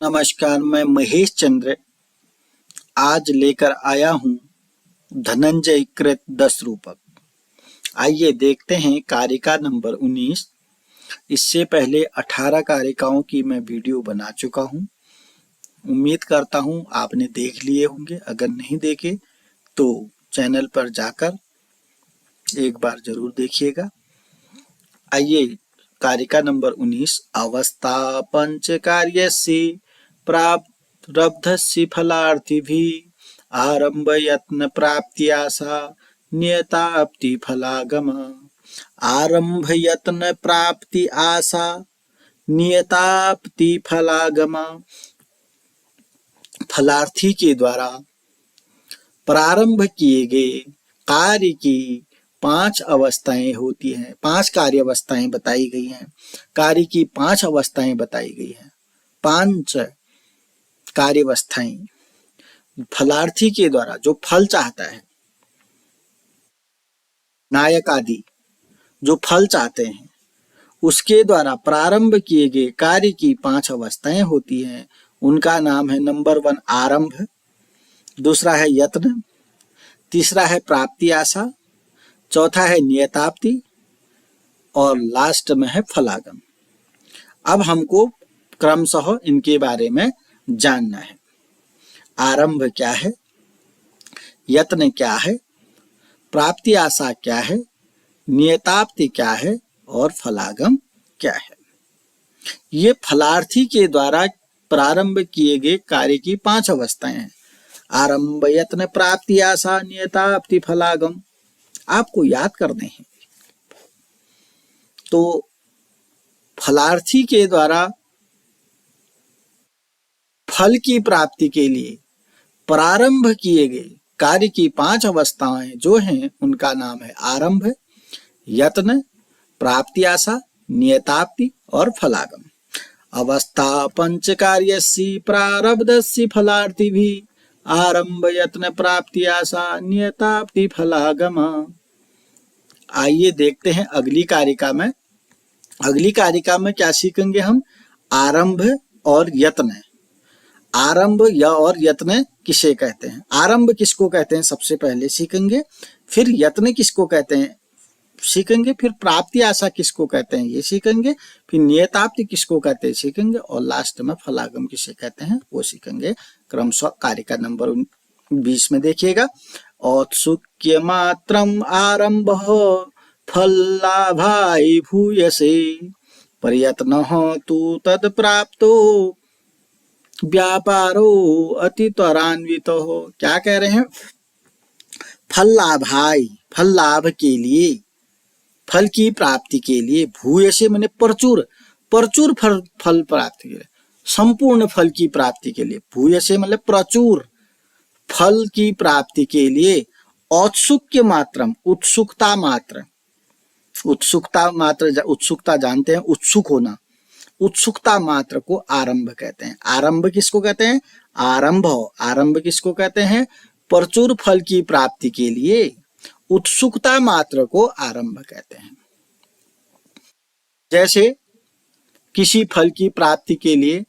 नमस्कार, मैं महेश चंद्र आज लेकर आया हूँ धनंजय कृत 10 रूपक। आइए देखते हैं कारिका नंबर 19। इससे पहले 18 कारिकाओं की मैं वीडियो बना चुका हूँ। उम्मीद करता हूँ आपने देख लिए होंगे। अगर नहीं देखे तो चैनल पर जाकर एक बार जरूर देखिएगा। आइए कारिका नंबर 19। अवस्था पंच कार्यस्य प्रारब्धस्य फलार्थिभिः आरंभ यत्न प्राप्ति आशा नियताप्ति फलागम। आरंभ यत्न प्राप्ति आशा नियताप्ति फलागम। फलार्थी के द्वारा प्रारंभ किए गए कार्य की 5 अवस्थाएं होती हैं। 5 कार्य अवस्थाएं बताई गई हैं। कार्य की 5 अवस्थाएं बताई गई हैं। 5 कार्य अवस्थाएं फलार्थी के द्वारा जो फल चाहता है, नायक आदि जो फल चाहते हैं, उसके द्वारा प्रारंभ किए गए कार्य की 5 अवस्थाएं होती हैं। उनका नाम है नंबर 1 आरंभ, दूसरा है यत्न, तीसरा है प्राप्ति आशा, चौथा है नियताप्ति और लास्ट में है फलागम। अब हमको क्रमशः इनके बारे में जानना है। आरंभ क्या है, यत्न क्या है, प्राप्ति आशा क्या है, नियताप्ति क्या है और फलागम क्या है। ये फलार्थी के द्वारा प्रारंभ किए गए कार्य की 5 अवस्थाएं हैं। आरंभ यत्न प्राप्ति आशा नियताप्ति फलागम आपको याद करने हैं। तो फलार्थी के द्वारा फल की प्राप्ति के लिए प्रारंभ किए गए कार्य की 5 अवस्थाएं जो हैं उनका नाम है आरंभ, यत्न, प्राप्ति आशा, नियताप्ति और फलागम। अवस्था पंच कार्यस्य प्रारब्धस्य फलार्थिभिः आरंभ यत्न प्राप्ति आशा नियताप्ति फलागम। आइए देखते हैं अगली कारिका में। अगली कारिका में क्या सीखेंगे हम? आरंभ और यत्न। आरंभ या और यत्न किसे कहते हैं, आरंभ किसको कहते हैं सबसे पहले सीखेंगे, फिर यत्न किसको कहते हैं सीखेंगे, फिर प्राप्ति आशा किसको कहते हैं ये सीखेंगे, फिर नियताप्ति किसको कहते हैं सीखेंगे और लास्ट में फलागम किसे कहते हैं वो सीखेंगे। क्रमशः कारिका नंबर 20 में देखिएगा। औत्सुक्य मात्रम आरंभ फललाभाय भूयसे प्रयत्नः तु तद प्राप्तो व्यापारो अति त्वरान्वितो। क्या कह रहे हैं? फल लाभाय, फल लाभ के लिए, फल की प्राप्ति के लिए, भूयसे माने प्रचुर, प्रचुर फल प्राप्ति के लिए, संपूर्ण फल की प्राप्ति के लिए, भूयसे मतलब प्रचुर फल की प्राप्ति के लिए, औत्सुक्य मात्रम उत्सुकता मात्र, उत्सुकता मात्र, उत्सुकता जानते हैं उत्सुक होना, उत्सुकता मात्र को आरंभ कहते हैं। आरंभ किसको कहते हैं? आरंभ, आरंभ किसको कहते हैं? प्रचुर फल की प्राप्ति के लिए उत्सुकता मात्र को आरंभ कहते हैं। जैसे किसी फल की प्राप्ति के लिए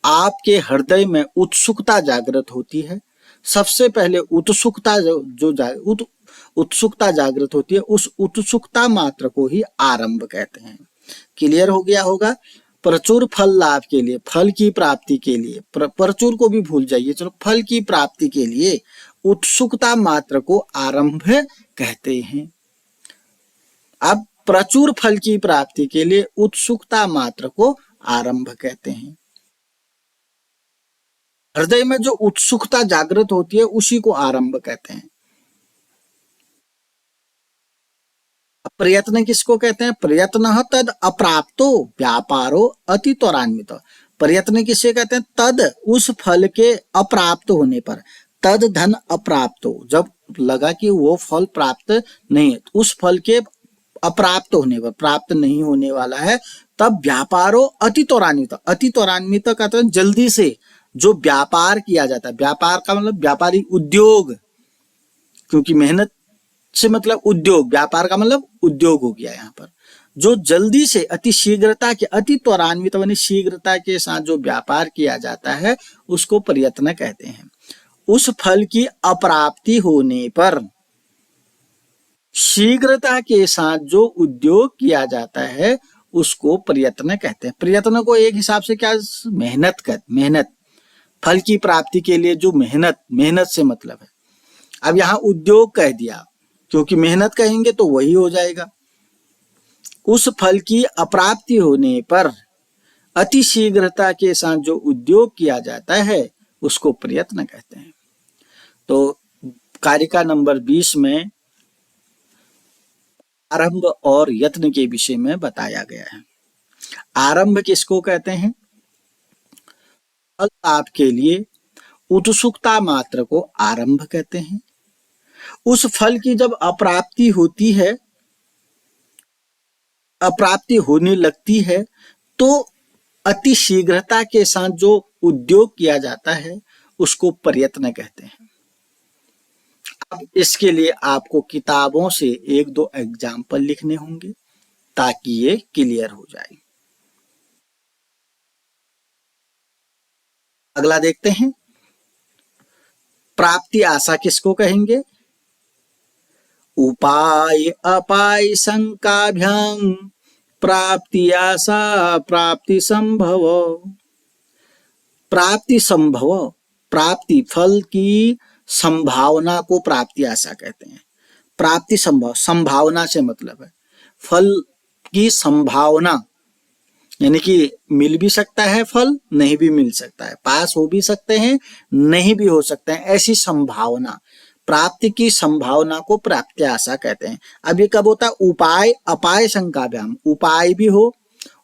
आपके हृदय में उत्सुकता जागृत होती है, सबसे पहले उत्सुकता उत्सुकता जागृत होती है, उस उत्सुकता मात्र को ही आरंभ कहते हैं। क्लियर हो गया होगा? प्रचुर फल लाभ के लिए, फल की प्राप्ति के लिए, प्रचुर को भी भूल जाइए, चलो, फल की प्राप्ति के लिए उत्सुकता मात्र को आरंभ कहते हैं। अब प्रचुर फल की प्राप्ति के लिए उत्सुकता मात्र को आरंभ कहते हैं। हृदय में जो उत्सुकता जागृत होती है उसी को आरंभ कहते हैं। प्रयत्न किसको कहते हैं? प्रयत्न तद अप्राप्तो व्यापारो अति त्वरान्वित। प्रयत्न किसे कहते हैं? तद उस फल के अप्राप्त होने पर, तद धन अप्राप्तो, जब लगा कि वो फल प्राप्त नहीं है, उस फल के अप्राप्त होने पर, प्राप्त नहीं होने वाला है, तब व्यापारो अति त्वरान्वित। अति त्वरान्वित का तो जल्दी से जो व्यापार किया जाता है, व्यापार का मतलब व्यापारी उद्योग, क्योंकि मेहनत से मतलब उद्योग, व्यापार का मतलब उद्योग हो गया यहाँ पर। जो जल्दी से अति शीघ्रता के, अति त्वरान्वित यानी शीघ्रता के साथ जो व्यापार किया जाता है उसको प्रयत्न कहते हैं। उस फल की अप्राप्ति होने पर शीघ्रता के साथ जो उद्योग किया जाता है उसको प्रयत्न कहते हैं। प्रयत्न को एक हिसाब से क्या, मेहनत, फल की प्राप्ति के लिए जो मेहनत से मतलब है। अब यहाँ उद्योग कह दिया क्योंकि मेहनत कहेंगे तो वही हो जाएगा। उस फल की अप्राप्ति होने पर अति शीघ्रता के साथ जो उद्योग किया जाता है उसको प्रयत्न कहते हैं। तो कारिका नंबर 20 में आरंभ और यत्न के विषय में बताया गया है। आरंभ किसको कहते हैं? फल लाभ के लिए उत्सुकता मात्र को आरंभ कहते हैं। उस फल की जब अप्राप्ति होती है, अप्राप्ति होने लगती है, तो अति शीघ्रता के साथ जो उद्योग किया जाता है उसको प्रयत्न कहते हैं। अब इसके लिए आपको किताबों से 1-2 एग्जाम्पल लिखने होंगे ताकि ये क्लियर हो जाए। अगला देखते हैं, प्राप्ति आशा किसको कहेंगे? उपाय अपाय शंकाभ्याम प्राप्ति आशा प्राप्ति संभव। प्राप्ति संभव, प्राप्ति फल की संभावना को प्राप्ति आशा कहते हैं। प्राप्ति संभव, संभावना से मतलब है फल की संभावना, यानी कि मिल भी सकता है फल, नहीं भी मिल सकता है, पास हो भी सकते हैं, नहीं भी हो सकते हैं, ऐसी संभावना, प्राप्ति की संभावना को प्राप्ति आशा कहते हैं। अब ये कब होता है? उपाय अपाय शंकाभ्याम, उपाय भी हो,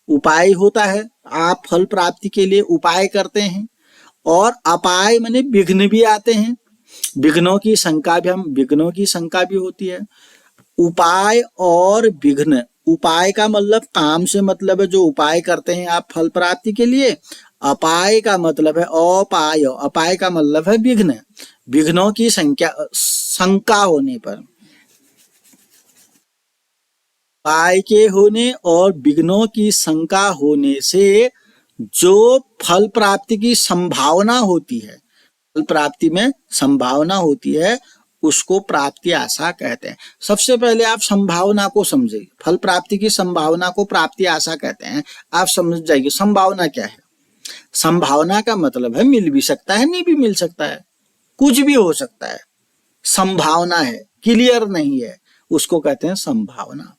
उपाय होता है आप फल प्राप्ति के लिए उपाय करते हैं, और अपाय माने विघ्न भी आते हैं, विघ्नों की शंका भी, हम विघ्नों की शंका भी होती है। उपाय और विघ्न, उपाय का मतलब काम से मतलब है जो उपाय करते हैं आप फल प्राप्ति के लिए। अपाय का मतलब है अपाय, अपाय का मतलब है विघ्न, विघ्नों की शंका होने पर, उपाय के होने और विघ्नों की शंका होने से जो फल प्राप्ति की संभावना होती है, फल प्राप्ति में संभावना होती है, उसको प्राप्ति आशा कहते हैं। सबसे पहले आप संभावना को समझिए, फल प्राप्ति की संभावना को प्राप्ति आशा कहते हैं। आप समझ जाइए संभावना क्या है। संभावना का मतलब है मिल भी सकता है, नहीं भी मिल सकता है, कुछ भी हो सकता है, संभावना है, क्लियर नहीं है, उसको कहते हैं संभावना।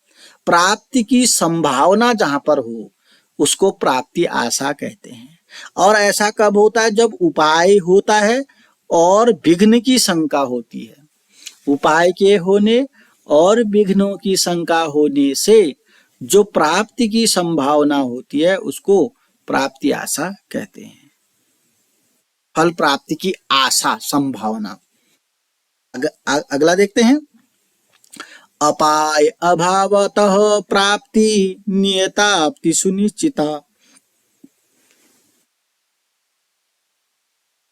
प्राप्ति की संभावना जहां पर हो उसको प्राप्ति आशा कहते हैं। और ऐसा कब होता है? जब उपाय होता है और विघ्न की शंका होती है। उपाय के होने और विघ्नों की शंका होने से जो प्राप्ति की संभावना होती है उसको प्राप्ति आशा कहते हैं। फल प्राप्ति की आशा, संभावना। अगला देखते हैं, अपाय अभावतः प्राप्ति नियताप्ति सुनिश्चिता।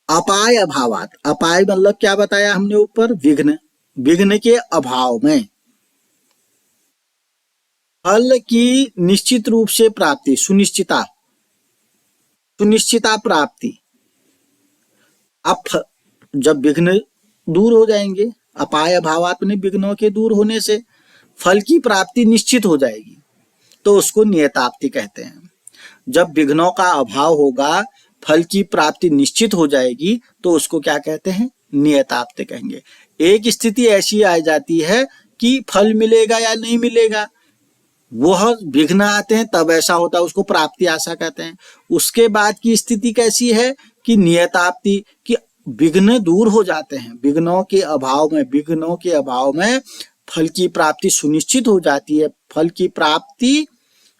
अपाय अभावात, अपाय मतलब क्या बताया हमने ऊपर? विघ्न, विघ्न के अभाव में फल की निश्चित रूप से प्राप्ति, सुनिश्चिता, सुनिश्चिता प्राप्ति। अब जब विघ्न दूर हो जाएंगे, अपाय अभावात में विघ्नों के दूर होने से फल की प्राप्ति निश्चित हो जाएगी, तो उसको नियताप्ति कहते हैं। जब विघ्नों का अभाव होगा, फल की प्राप्ति निश्चित हो जाएगी, तो उसको क्या कहते हैं? नियताप्ति कहेंगे। एक स्थिति ऐसी आ जाती है कि फल मिलेगा या नहीं मिलेगा, वह विघ्न आते हैं तब ऐसा होता है, उसको प्राप्ति आशा कहते हैं। उसके बाद की स्थिति कैसी है कि नियताप्ति, कि विघ्न दूर हो जाते हैं, विघ्नों के अभाव में, विघ्नों के अभाव में फल की प्राप्ति सुनिश्चित हो जाती है, फल की प्राप्ति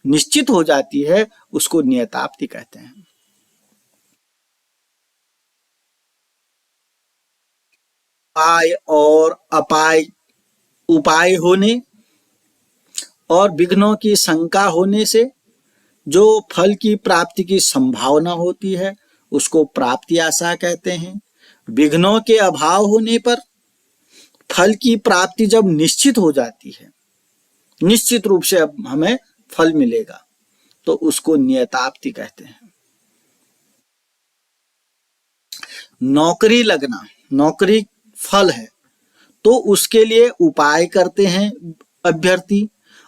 निश्चित हो जाती है, उसको नियताप्ति कहते हैं। उपाय और अपाय, उपाय होने और विघ्नों की शंका होने से जो फल की प्राप्ति की संभावना होती है उसको प्राप्ति आशा कहते हैं। विघ्नों के अभाव होने पर फल की प्राप्ति जब निश्चित हो जाती है, निश्चित रूप से अब हमें फल मिलेगा, तो उसको नियताप्ति कहते हैं। नौकरी लगना, नौकरी फल है, तो उसके लिए उपाय करते हैं अभ्यर्थी,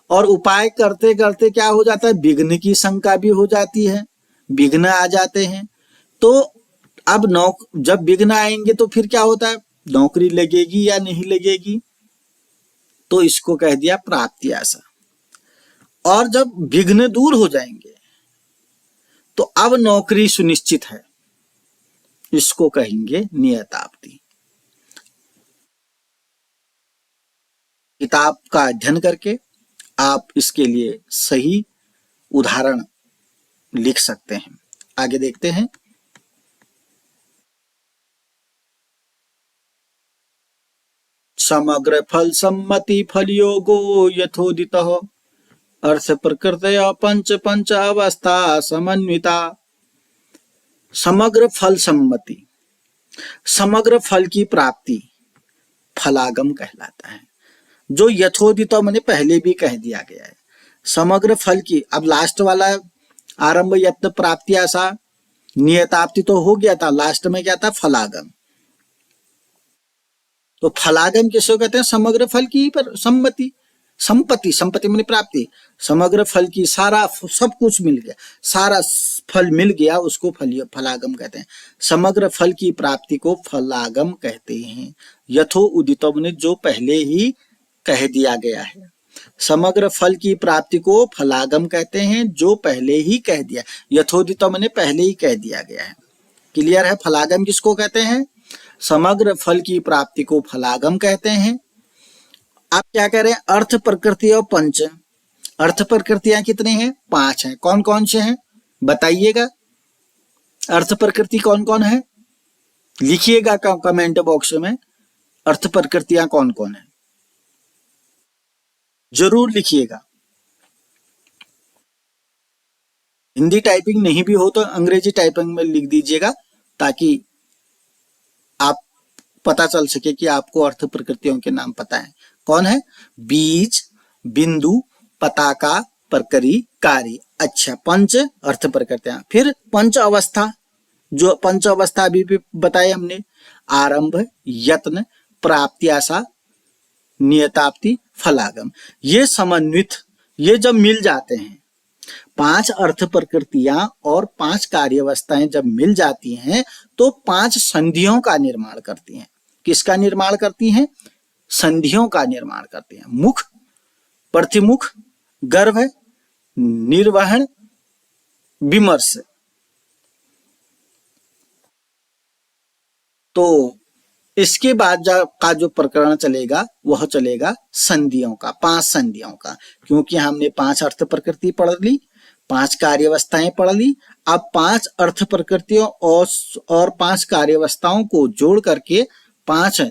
और उपाय करते करते क्या हो जाता है, विघ्न की शंका भी हो जाती है, विघ्न आ जाते हैं। तो अब जब विघ्न आएंगे तो फिर क्या होता है, नौकरी लगेगी या नहीं लगेगी, तो इसको कह दिया प्राप्ति आशा। और जब विघ्न दूर हो जाएंगे तो अब नौकरी सुनिश्चित है, इसको कहेंगे नियताप्ति। किताब का अध्ययन करके आप इसके लिए सही उदाहरण लिख सकते हैं। आगे देखते हैं। समग्र फल सम्मति फल योगो यथोदितः अर्थ प्रकृतय पंच पंच अवस्था समन्विता। समग्र फल सम्मति, समग्र फल की प्राप्ति फलागम कहलाता है। जो यथोदित मैंने पहले भी कह दिया गया है, समग्र फल की, अब लास्ट वाला आरंभ यत्न प्राप्ति आशा नियताप्ति तो हो गया था, लास्ट में क्या था, फलागम। तो फलागम किसको कहते हैं, समग्र फल की पर सम्मति, संपत्ति, संपत्ति मैंने प्राप्ति, समग्र फल की, सारा सब कुछ मिल गया, सारा फल मिल गया, उसको फलागम कहते हैं। समग्र फल की प्राप्ति को फलागम कहते हैं। यथो उदितम ने जो पहले ही कह दिया गया है, समग्र फल की प्राप्ति को फलागम कहते हैं, जो पहले ही कह दिया, यथोदितम ने पहले ही कह दिया गया है। क्लियर है, फलागम किसको कहते हैं, समग्र फल की प्राप्ति को फलागम कहते हैं। आप क्या कह रहे हैं, अर्थ प्रकृति और पंच, अर्थ प्रकृतियां कितने हैं, 5 हैं, कौन कौन से हैं बताइएगा, अर्थ प्रकृति कौन कौन है, लिखिएगा कमेंट बॉक्स में, अर्थ प्रकृतियां कौन कौन है, जरूर लिखिएगा। हिंदी टाइपिंग नहीं भी हो तो अंग्रेजी टाइपिंग में लिख दीजिएगा, ताकि आप पता चल सके कि आपको अर्थ प्रकृतियों के नाम पता है। कौन है, बीज, बिंदु, पताका, प्रकरी, कारी। अच्छा, पंच अर्थ प्रकृतियां। फिर पंच अवस्था, जो पंच अवस्था अभी भी बताए हमने, आरंभ, यत्न, प्राप्ति आशा, नियताप्ति, फलागम। ये समन्वित, ये जब मिल जाते हैं, 5 अर्थ प्रकृतियां और 5 कार्यावस्थाएं जब मिल जाती हैं तो 5 संधियों का निर्माण करती हैं। किसका निर्माण करती हैं, संधियों का निर्माण करती हैं। मुख, प्रतिमुख, गर्भ, निर्वहन, विमर्श। तो इसके बाद का जो प्रकरण चलेगा वह चलेगा संधियों का, 5 संधियों का, क्योंकि हमने 5 अर्थ प्रकृति पढ़ ली, 5 कार्यावस्थाएं पढ़ ली। अब 5 अर्थ प्रकृतियों और 5 कार्यावस्थाओं को जोड़ करके 5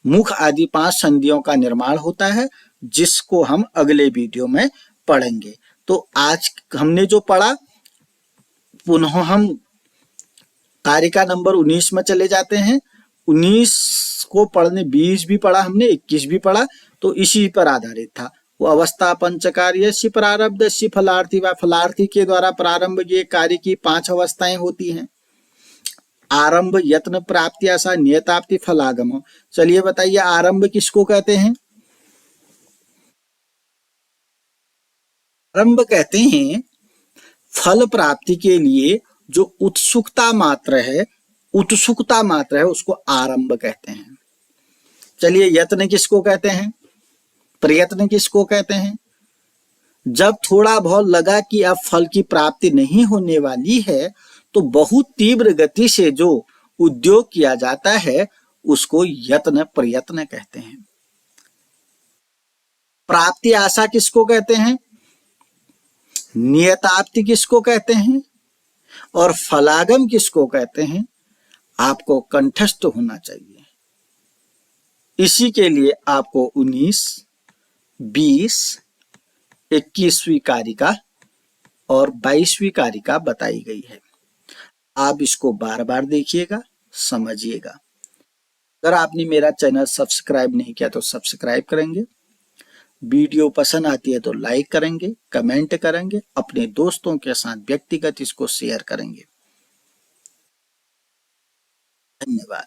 मुख आदि 5 संधियों का निर्माण होता है, जिसको हम अगले वीडियो में पढ़ेंगे। तो आज हमने जो पढ़ा, पुनः हम कारिका नंबर 19 में चले जाते हैं। 19 को पढ़ने, 20 भी पढ़ा हमने, 21 भी पढ़ा, तो इसी पर आधारित था। वो अवस्था पंचकार्य प्रारब्ध फलार्थी व फलार्थी के द्वारा प्रारंभ किए कार्य की 5 अवस्थाएं होती हैं, आरंभ, यत्न, प्राप्ति आशा, नियताप्ति, फलागम। चलिए बताइए, आरंभ किसको कहते हैं, आरंभ कहते हैं फल प्राप्ति के लिए जो उत्सुकता मात्र है, उत्सुकता मात्र है, उसको आरंभ कहते हैं। चलिए, यत्न किसको कहते हैं, प्रयत्न किसको कहते हैं, जब थोड़ा बहुत लगा कि अब फल की प्राप्ति नहीं होने वाली है तो बहुत तीव्र गति से जो उद्योग किया जाता है उसको यत्न, प्रयत्न कहते हैं। प्राप्ति आशा किसको कहते हैं, नियताप्ति किसको कहते हैं, और फलागम किसको कहते हैं, आपको कंठस्थ होना चाहिए। इसी के लिए आपको 19, 20, 21वीं कारिका और 22वीं कारिका बताई गई है। आप इसको बार बार देखिएगा, समझिएगा। अगर आपने मेरा चैनल सब्सक्राइब नहीं किया तो सब्सक्राइब करेंगे, वीडियो पसंद आती है तो लाइक करेंगे, कमेंट करेंगे, अपने दोस्तों के साथ व्यक्तिगत इसको शेयर करेंगे। धन्यवाद।